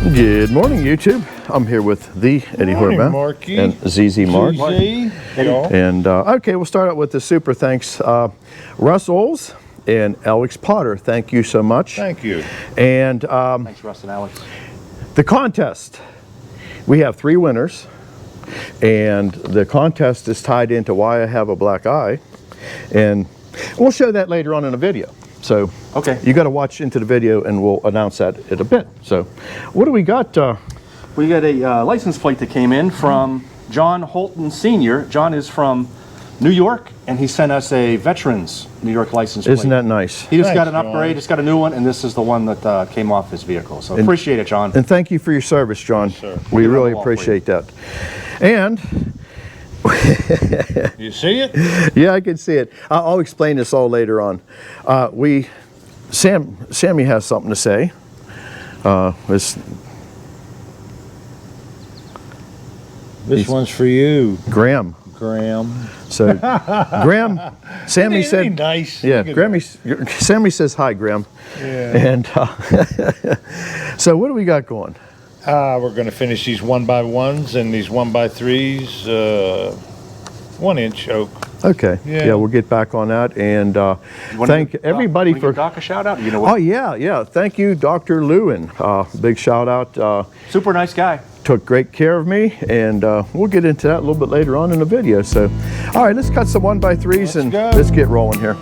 Good morning, YouTube. I'm here with the Eddie Horvath Marky. and ZZ Mark. ZZ. And okay, we'll start out with the super thanks. Russ Oles and Alex Potter, thank you so much. Thank you. And Thanks, Russ and Alex. the contest, we have 3 winners, and the contest is tied into why I have a black eye, and we'll show that later on in a video. So Okay. you got to watch into the video, and we'll announce that in a bit. So, what do we got? We got a license plate that came in from John Holton Sr. John is from New York, and he sent us a Veterans New York license plate. Isn't that nice? He just Thanks, got an John. upgrade, just got a new one, and this is the one that came off his vehicle. So appreciate it, John. And thank you for your service, John. sir. We We'll really give it all for you. appreciate that. And You see it? yeah, I can see it. I'll explain this all later on. Sammy has something to say. This one's for you, Graham. Graham. So, Graham, Sammy Isn't he said, nice? yeah, Look at Sammy says hi, Graham. Yeah. And so, what do we got going? We're going to finish these 1x1s and these 1x3s, 1-inch oak. Okay, yeah. Yeah. We'll get back on that. And You wanna thank give everybody wanna give for. Doc a shout out. You know Oh, what? yeah. Thank you, Dr. Lewin. Big shout out. Super nice guy. Took great care of me, and we'll get into that a little bit later on in the video. So, all right, let's cut some 1x3s and go. let's get rolling here.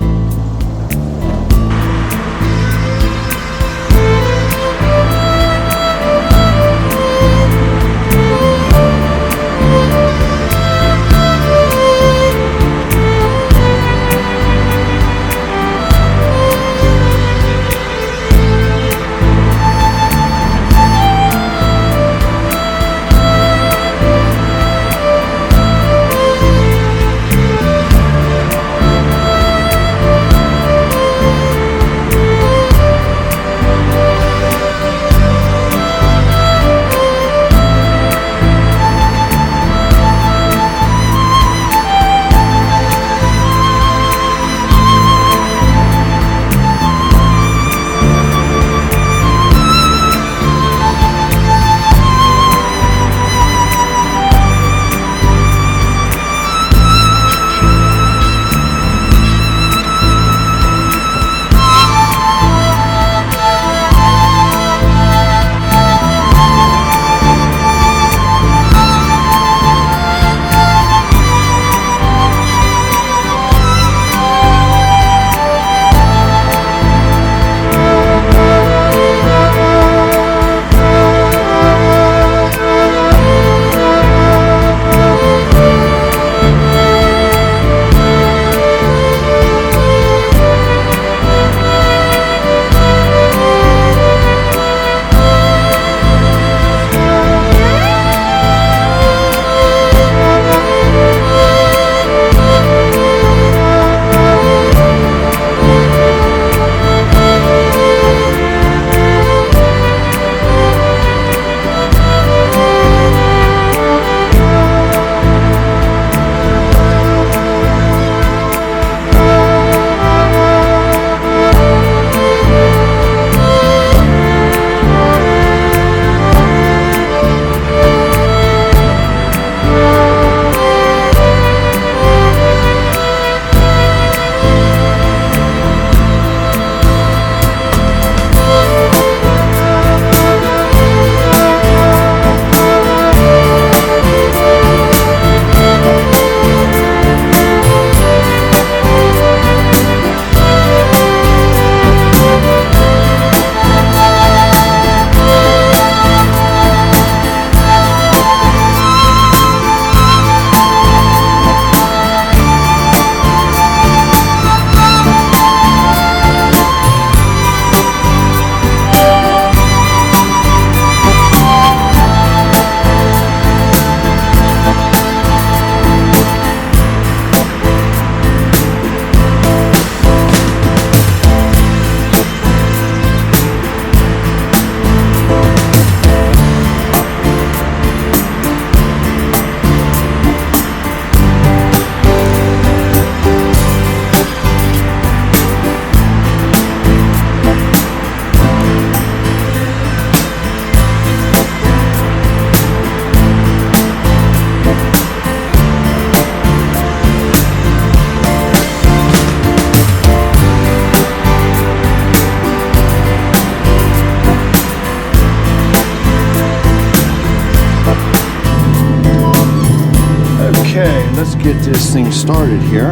get this thing started here.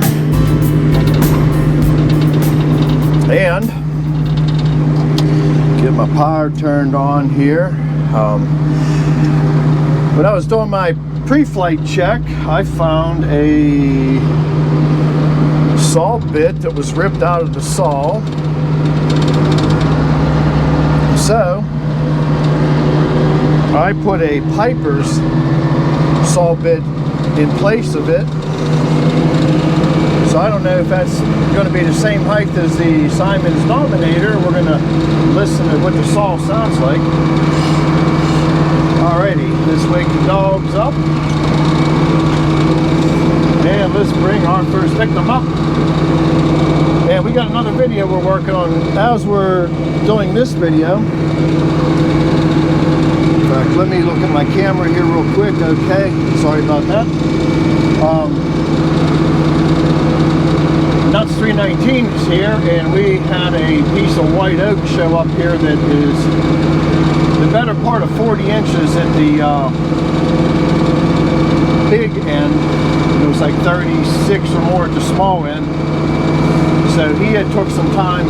And get my power turned on here. When I was doing my pre-flight check, I found a saw bit that was ripped out of the saw. So I put a Piper's saw bit in place of it. So I don't know if that's going to be the same height as the Simon's Dominator. We're going to listen to what the saw sounds like. Alrighty, let's wake the dogs up. And let's bring our first victim up. And we got another video we're working on as we're doing this video. In fact, let me look at my camera here real quick. Okay, sorry about that. Nuts 319 is here, and we had a piece of white oak show up here that is the better part of 40 inches at the big end. It was like 36 or more at the small end. So he had took some time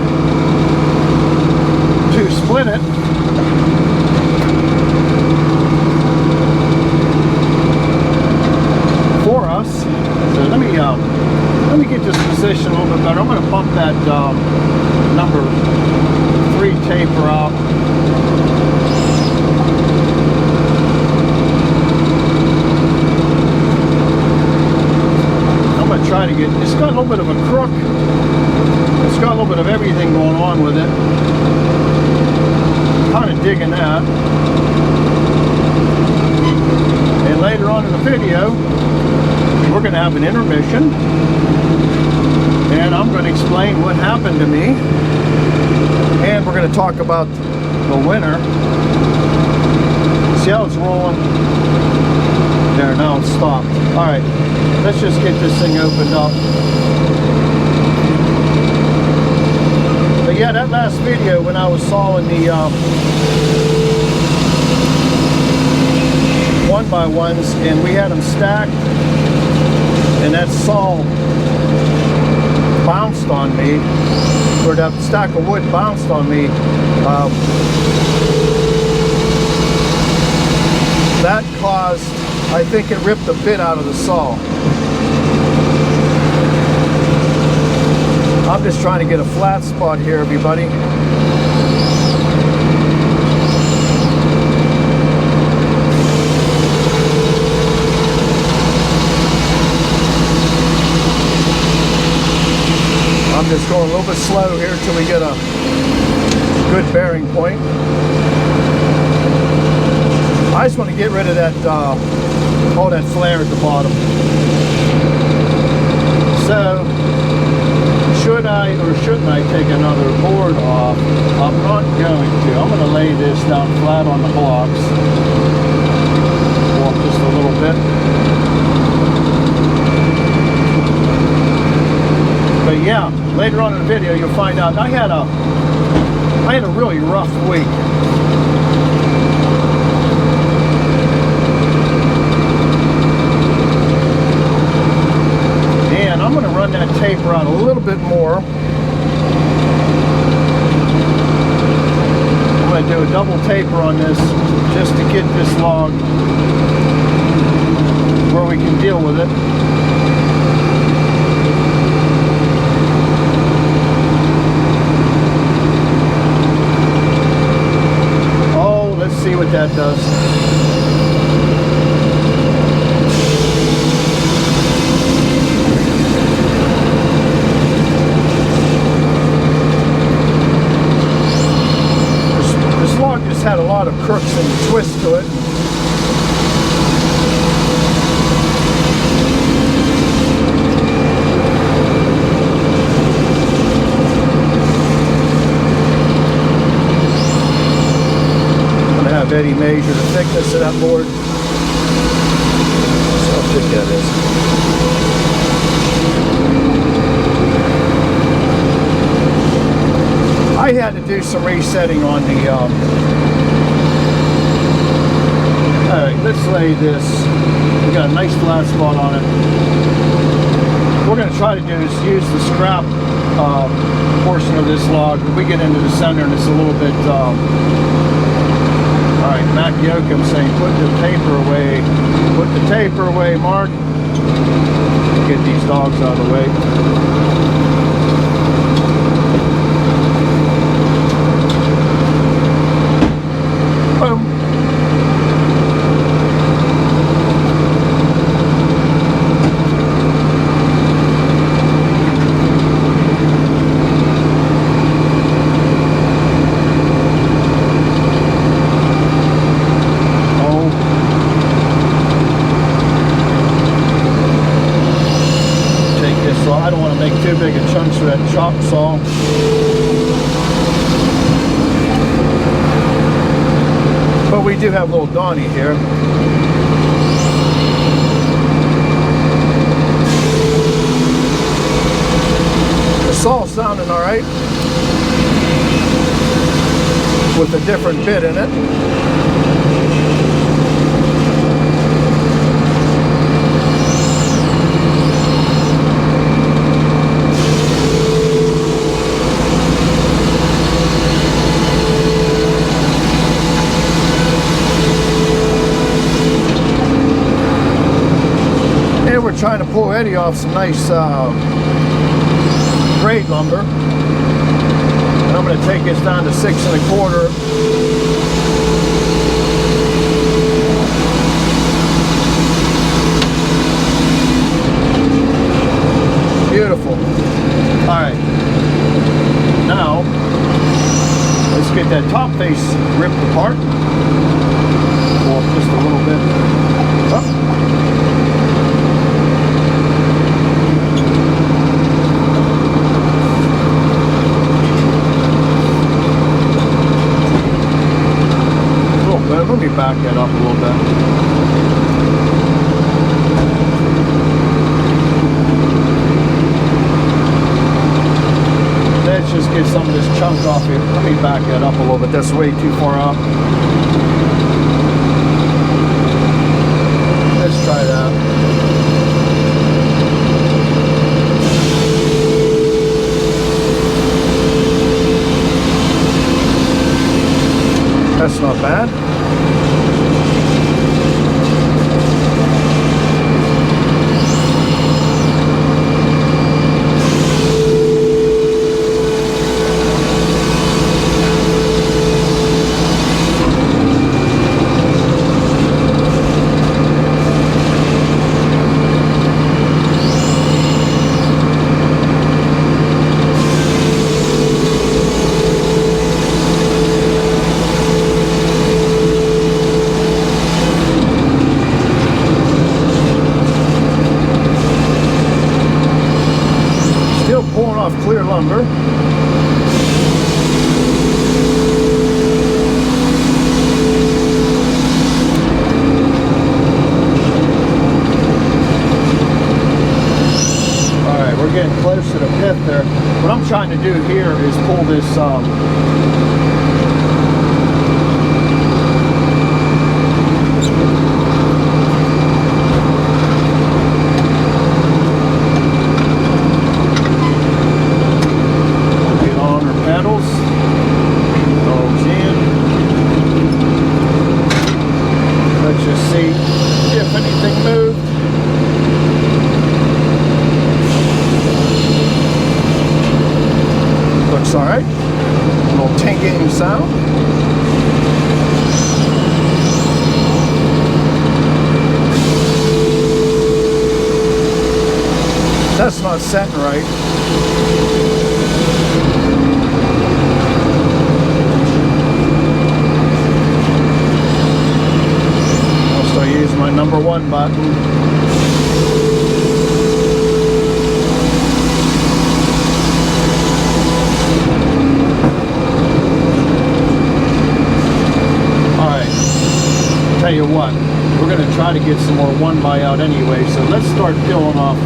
to split it. For us. So let me get this position a little bit better. I'm going to bump that number 3 taper out. I'm going to try to get, it's got a little bit of a crook. It's got a little bit of everything going on with it. Kind of digging that. And later on in the video, we're going to have an intermission. And I'm going to explain what happened to me. And we're going to talk about the winner. See how it's rolling? There, now it's stopped. Alright, let's just get this thing opened up. But yeah, that last video when I was sawing the 1x1s and we had them stacked and that saw bounced on me, or that stack of wood bounced on me, that caused, I think it ripped a bit out of the saw. I'm just trying to get a flat spot here, everybody. I'm just going a little bit slow here until we get a good bearing point. I just want to get rid of that, all that flare at the bottom. So, should I or shouldn't I take another board off? I'm not going to. I'm going to lay this down flat on the blocks. Walk just a little bit. But yeah, later on in the video you'll find out I had a really rough week. And I'm going to run that taper out a little bit more. I'm going to do a double taper on this just to get this log where we can deal with it. See what that does. This log just had a lot of crooks and twists to it. Eddie measure the thickness of that board. So how thick that is. I had to do some resetting on the alright, let's lay this. We got a nice flat spot on it. we're going to try to do is use the scrap portion of this log. We get into the center and it's a little bit all right, Mac Yoakum saying put the paper away. Put the paper away, Mark. Get these dogs out of the way. Boom. I don't want to make too big a chunks with that chop saw. But we do have little Donnie here. The saw's sounding all right with a different bit in it. We're trying to pull Eddie off some nice grade lumber, and I'm going to take this down to 6 1/4. Beautiful. All right, now let's get that top face ripped apart. Pull up just a little bit up. Let me back that up a little bit. Let's just get some of this chunk off here. Let me back that up a little bit. That's way too far up. Let's try that. That's not bad. Clear lumber. Alright, we're getting close to the pith there. What I'm trying to do here is pull this alright, a little tinking sound. That's not setting right. I'll start using my number 1 button. Tell you what, we're going to try to get some more 1x out anyway, so let's start peeling off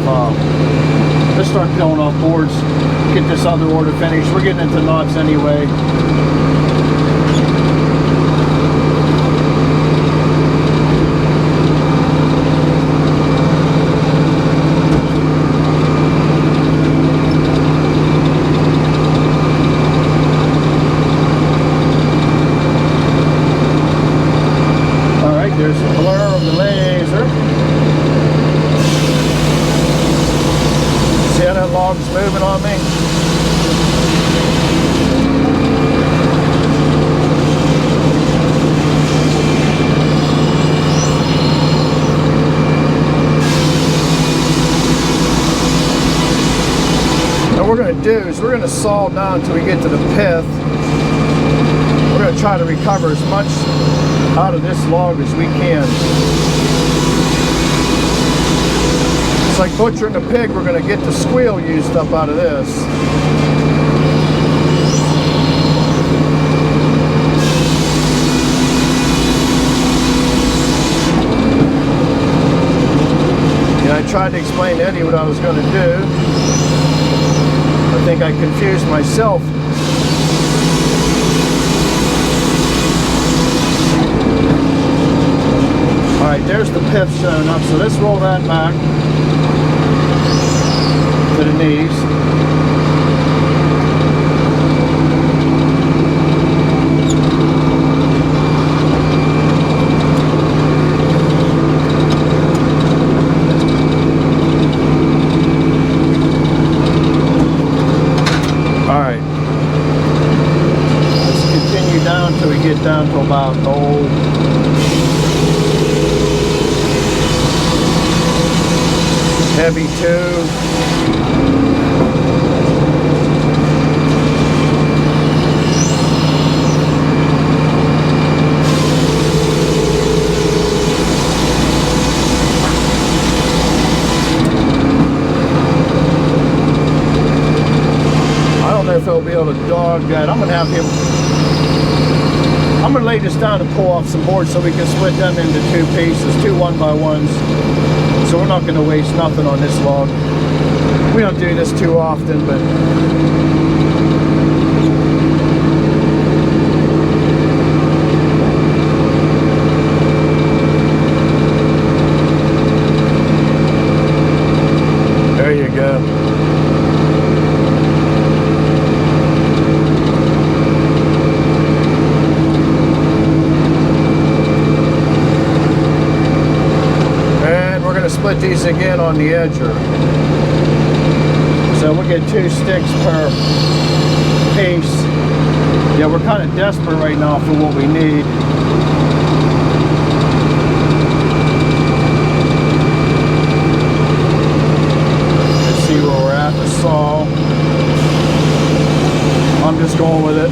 boards, get this other order finished. We're getting into knots anyway. dog's moving on me. What we're going to do is we're going to saw down until we get to the pith. We're going to try to recover as much out of this log as we can. It's like butchering a pig. We're going to get the squeal used up out of this. And I tried to explain to Eddie what I was going to do. I think I confused myself. All right, there's the pith showing up, so let's roll that back to the knees. Down to about heavy 2. I don't know if he'll be able to dog that. I'm gonna have him. I'm going to lay this down and pull off some boards so we can split them into 2 pieces, 2 1x1s. So we're not going to waste nothing on this log. We don't do this too often, but there you go. Split these again on the edger. So we'll get 2 sticks per piece. Yeah, we're kind of desperate right now for what we need. Let's see where we're at the saw. I'm just going with it.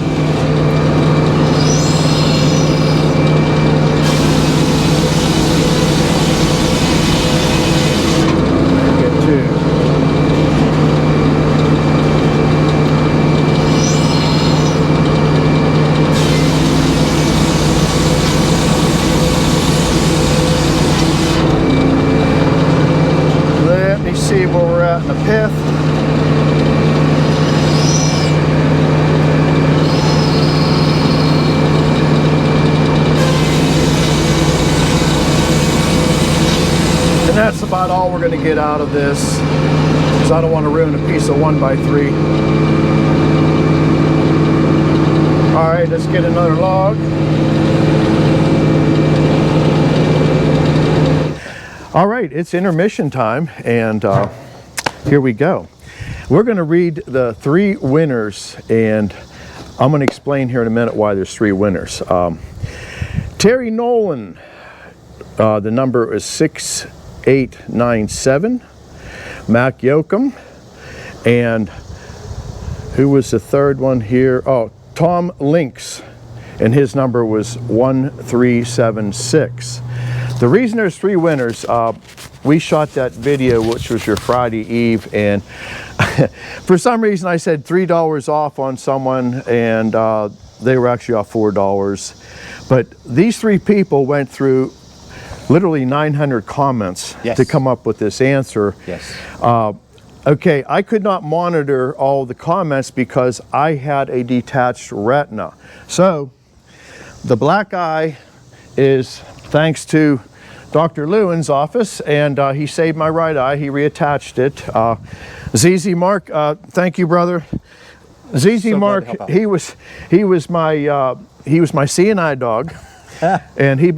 See where we're at in the pith. And that's about all we're going to get out of this, because I don't want to ruin a piece of 1x3. All right, let's get another log. All right, it's intermission time, and here we go. We're going to read the 3 winners, and I'm going to explain here in a minute why there's 3 winners. Terry Nolan, the number is 6897. Mac Yoakum, and who was the third one here? Oh, Tom Links, and his number was 1376. The reason there's 3 winners, we shot that video, which was your Friday Eve, and for some reason I said $3 off on someone, and they were actually off $4. But these 3 people went through literally 900 comments to come up with this answer. Yes. Okay, I could not monitor all the comments because I had a detached retina. So the black eye is thanks to Dr. Lewin's office, and he saved my right eye. He reattached it. ZZ Mark, thank you, brother. ZZ So Mark, he was my seeing eye dog, and he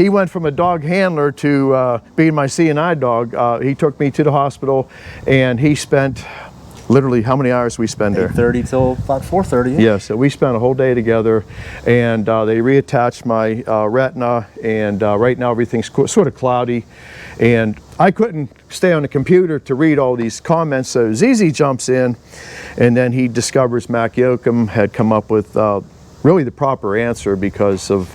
went from a dog handler to being my seeing eye dog. He took me to the hospital, and he spent literally how many hours we spend there? 8:30 till about 4:30. Yeah, so we spent a whole day together, and they reattached my retina, and right now everything's sort of cloudy, and I couldn't stay on the computer to read all these comments, so ZZ jumps in, and then he discovers Mac Yoakum had come up with really the proper answer because of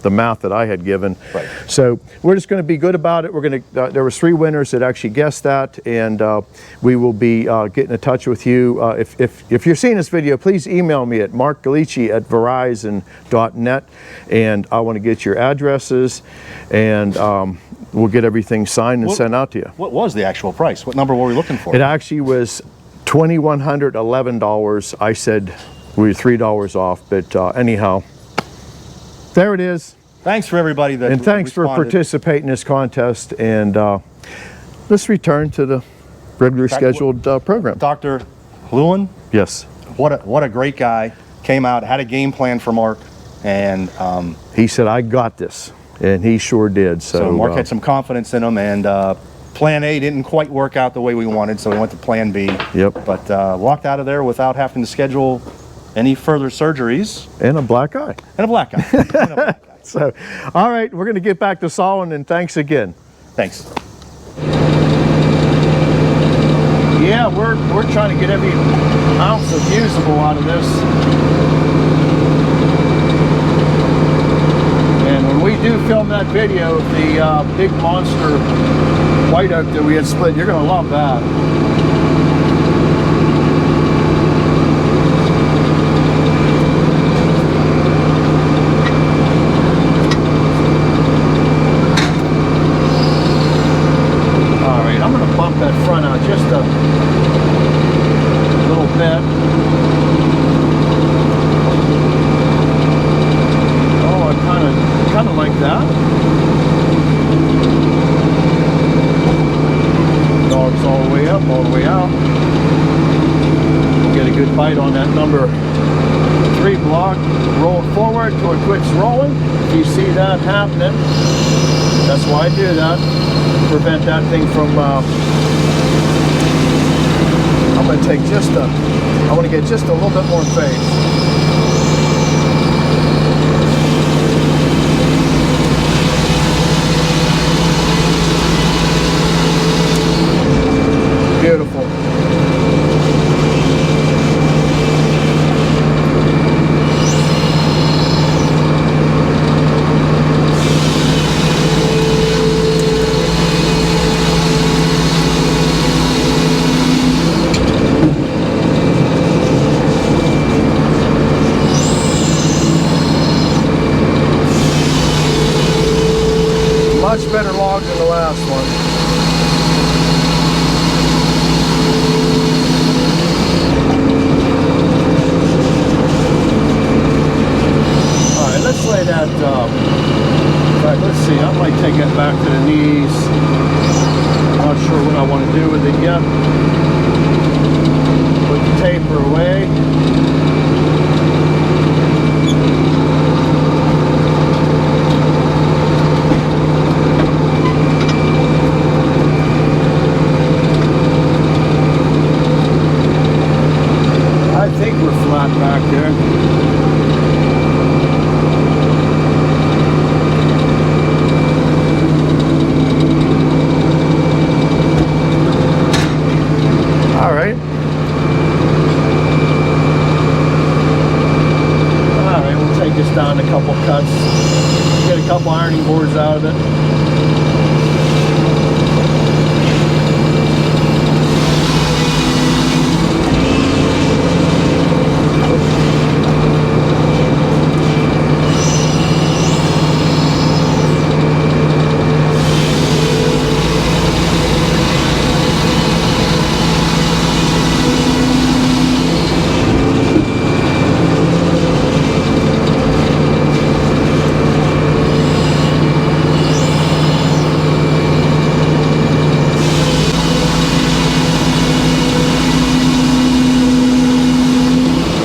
the math that I had given. Right. So we're just going to be good about it. We're going to. There was 3 winners that actually guessed that, and we will be getting in touch with you. If you're seeing this video, please email me at markgalici@verizon.net, and I want to get your addresses, and we'll get everything signed and sent out to you. What was the actual price? What number were we looking for? It actually was $2,111. I said we were $3 off, but anyhow, there it is. Thanks for everybody that And thanks for responded. participating in this contest. And let's return to the regular scheduled program. Dr. Lewin, Yes, what a great guy. Came out, had a game plan for Mark, and he said, I got this. And he sure did. so Mark had some confidence in him, and Plan A didn't quite work out the way we wanted, so we went to Plan B. Yep. But walked out of there without having to schedule any further surgeries. And a black eye. And a black eye. And a black eye. So, all right, we're going to get back to sawing, and thanks again. Thanks. Yeah, we're trying to get every ounce of usable out of this. And when we do film that video of the big monster white oak that we had split, you're going to love that. All right, I'm going to bump that front out just a little bit. Oh, I kind of like that. Dogs all the way up, all the way out. We'll get a good bite on that number 3 block. Roll it forward till it quits rolling. If you see that happening, that's why I do that. Prevent that thing from. I'm going to take I want to get just a little bit more face. Beautiful. Much better log than the last one. Let's lay that, right, let's see, I might take it back to the knees. Not sure what I want to do with it yet. Put the taper away. I think we're flat back there. Down a couple cuts, get a couple ironing boards out of it.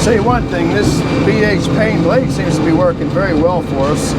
Say one thing, this BH Payne blade seems to be working very well for us.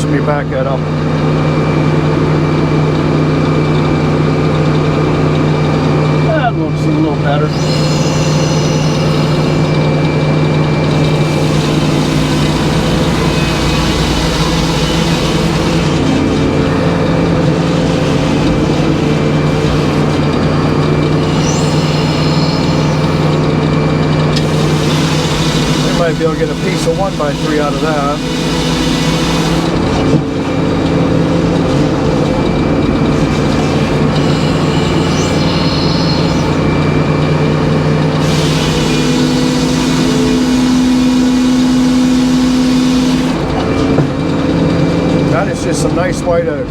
let me back that up. That looks a little better. Might be able to get a piece of 1x3 out of that. That is just some nice white oak.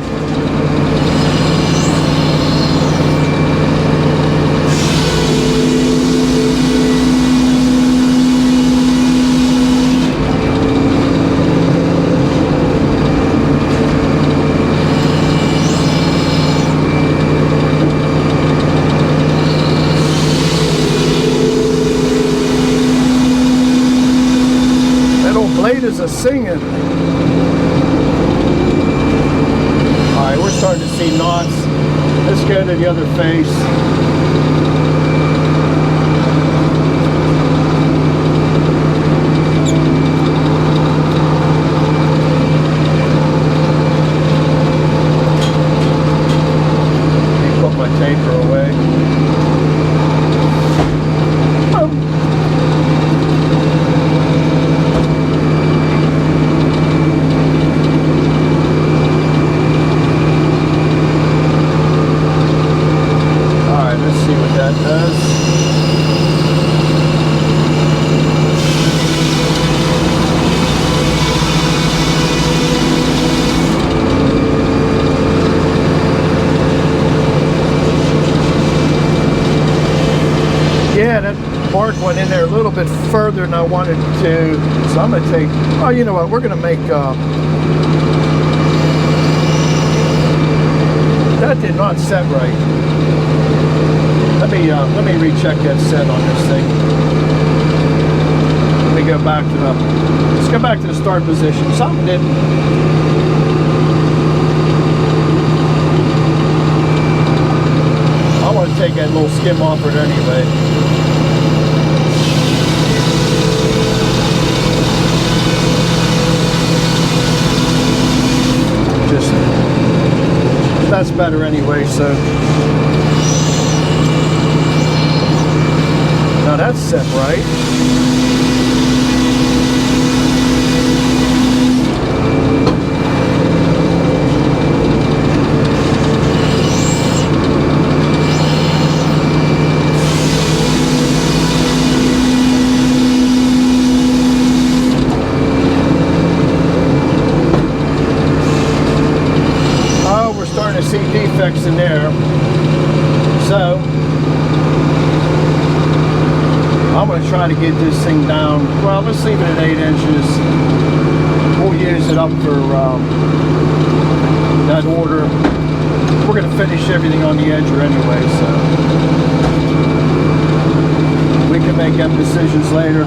Is a singing. Alright, we're starting to see knots. Let's go to the other face. Let me put my taper away. Yeah, that bark went in there a little bit further than I wanted to. So I'm going to take, oh, you know what, we're going to make, that did not set right. Let me recheck that set on this thing. Let me go back to let's go back to the start position. Something didn't. I want to take that little skim off it anyway. That's better anyway, so. Now that's set right. To see defects in there, so I'm going to try to get this thing down. Well, let's leave it at 8 inches. We'll use it up for that order. We're going to finish everything on the edger anyway, so we can make them decisions later.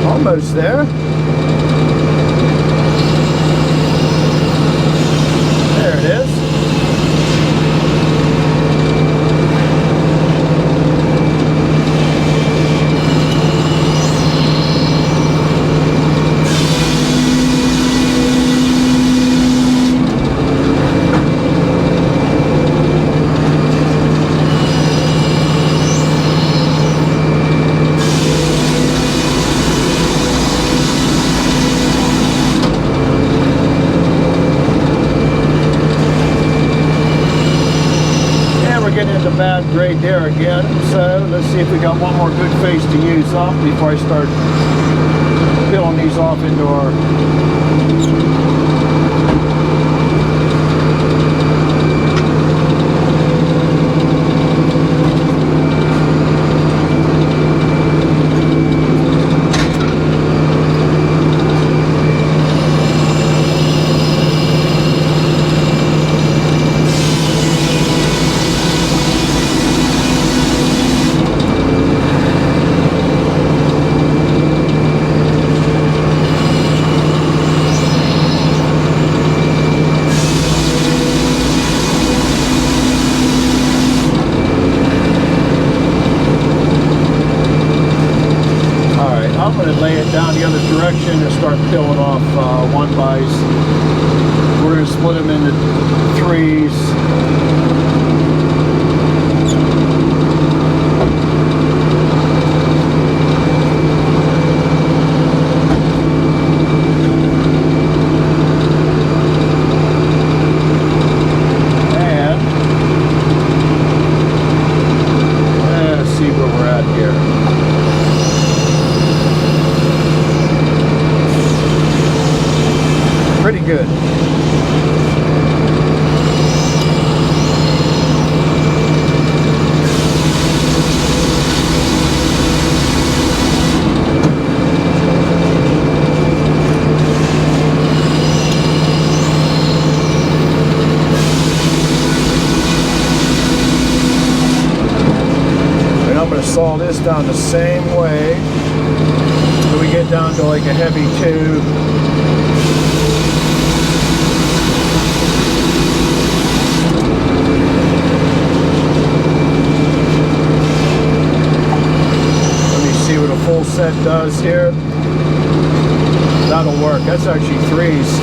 Almost there. There it is. Bad grade there again, so let's see if we got one more good face to use up before I start peeling these off into our lay it down the other direction and start peeling off 1-bys. We're going to split them into 3s. Pretty good. And I'm going to saw this down the same way till we get down to like a heavy 2. Full set does here. That'll work. That's actually 3s.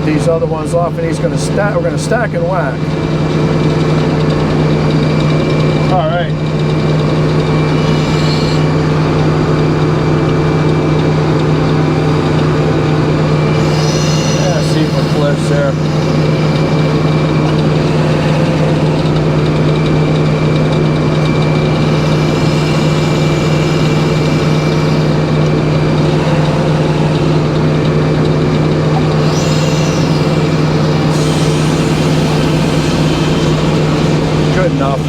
These other ones off, and he's going to stack. We're going to stack and whack. All right. Yeah, see if it clips there. Enough.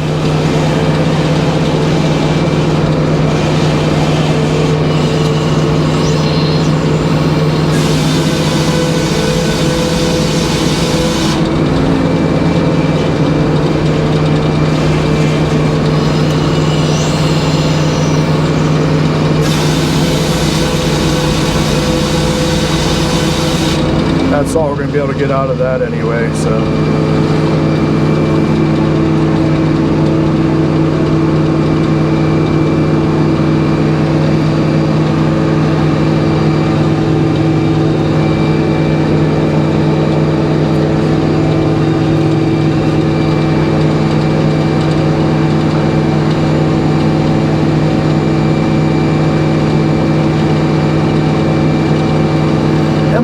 That's all we're going to be able to get out of that anyway, so.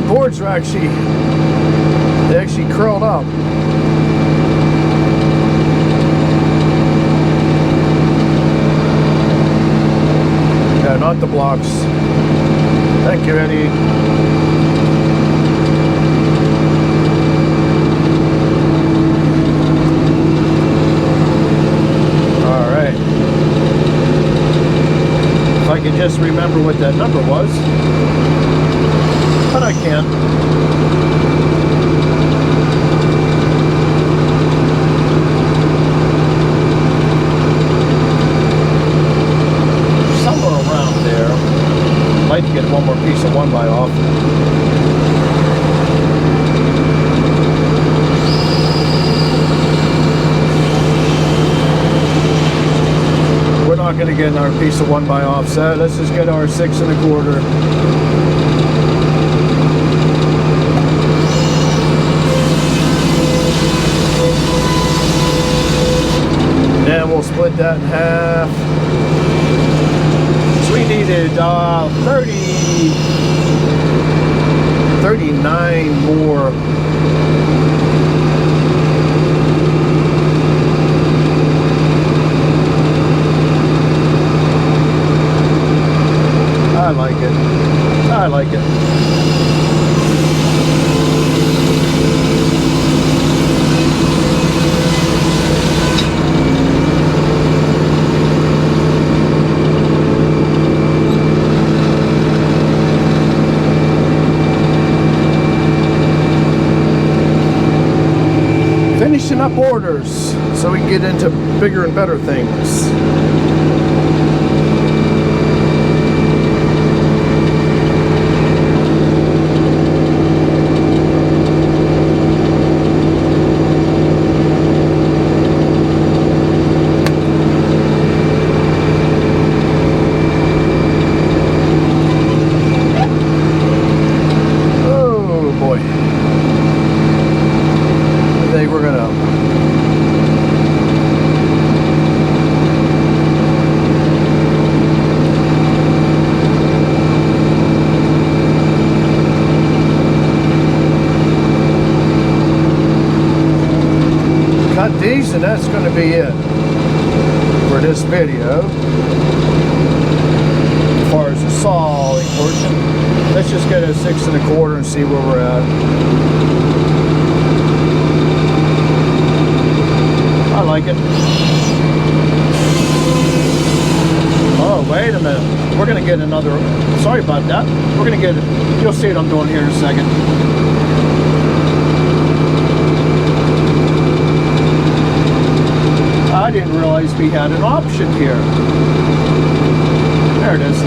Boards are actually curled up. Yeah, not the blocks. Thank you, Eddie. All right. If I can just remember what that number was. But I can. Somewhere around there. I'd like to get one more piece of 1-by off. We're not going to get our piece of 1-by offset. Let's just get our 6 1/4. Then we'll split that in half. So we needed 39 more. I like it. I like it. up orders so we can get into bigger and better things. These, and that's going to be it for this video. As far as the sawing portion, let's just get a 6 1/4 and see where we're at. I like it. Oh, wait a minute. We're going to get another. Sorry about that. We're going to get it. You'll see what I'm doing here in a second. I didn't realize we had an option here. There it is.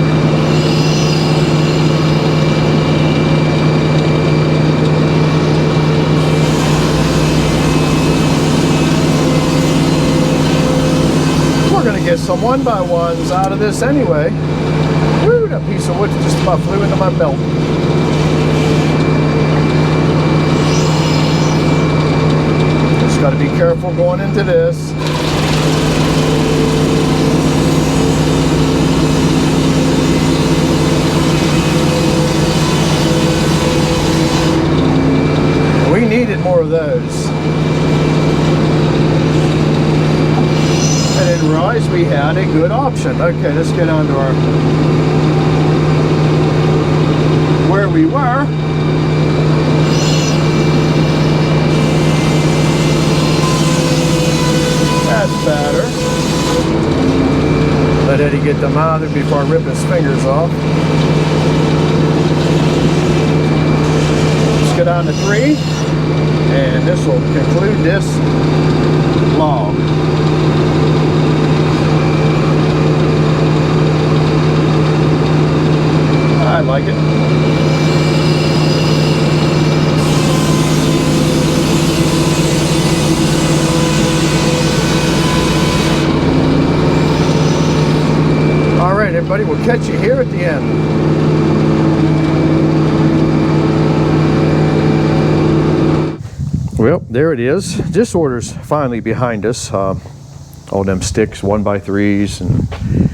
We're gonna get some 1x1s out of this anyway. Woo, that piece of wood just about flew into my belt. Just gotta be careful going into this. We needed more of those. I didn't realize we had a good option. Okay, let's get on to our where we were. That's better. Let Eddie get them out of there before I rip his fingers off. Let's get on to 3, and this will conclude this log. I like it. All right, everybody, we'll catch you here at the end. Well, there it is. This order's finally behind us. All them sticks, 1x3s, and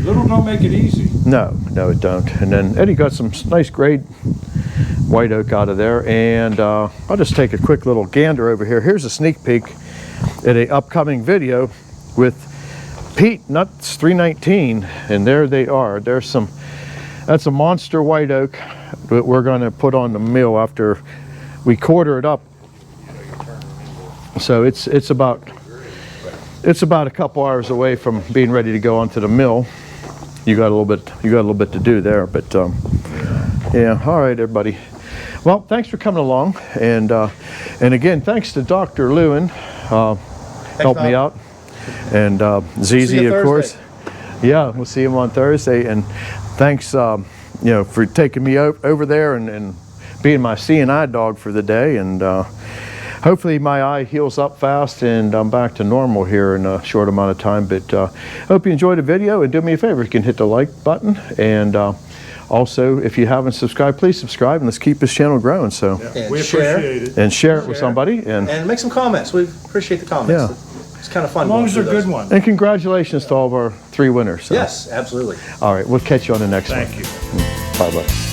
Little don't make it easy. no, it don't. And then Eddie got some nice grade white oak out of there, and I'll just take a quick little gander over here. Here's a sneak peek at a upcoming video with Pete Nuts 319, and there they are. That's a monster white oak that we're going to put on the mill after we quarter it up. So it's about a couple hours away from being ready to go onto the mill. You got a little bit to do there, but yeah. All right, everybody. Well, thanks for coming along, and again, thanks to Dr. Lewin, helped me out, and ZZ, of course. Yeah, we'll see him on Thursday, and thanks, for taking me over there and being my CNI dog for the day, and hopefully my eye heals up fast and I'm back to normal here in a short amount of time. But hope you enjoyed the video, and do me a favor, you can hit the like button, and also if you haven't subscribed, please subscribe, and let's keep this channel growing. So And We share. appreciate it. and share it with somebody, And make some comments. We appreciate the comments. Yeah. It's kind of fun. As long going as they're through good those. ones. and congratulations to all of our 3 winners. So. Yes, absolutely. All right, we'll catch you on the next one. Thank you. Bye bye.